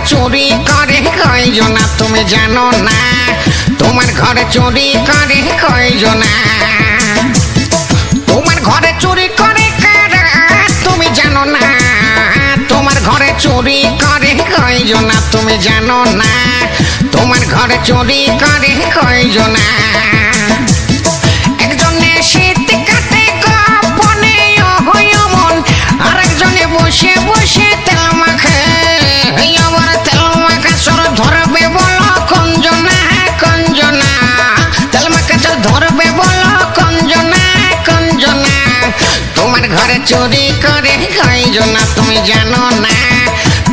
চুরি করে কয়জনা তুমি জানো না? তোমার ঘরে চুরি করে কয়জনা? তোমার ঘরে চুরি করে কারা তুমি জানো না? তোমার ঘরে চুরি করে কয়জনা তুমি জানো না? তোমার ঘরে চুরি করে কয়জনা? একজনে শীত কাটে গোপনে অহয়মন, আরেকজনে বসে বসে তেল মাখে। আবার তেল মাখা চোর ধরবে বলো কঞ্জনা কঞ্জনা? তেল মাখা চোর ধরবে বলো কঞ্জনা কঞ্জনা? তোমার ঘরে চুরি করে কয়জনা তুমি জানো না?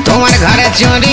তোমার ঘরে চুরি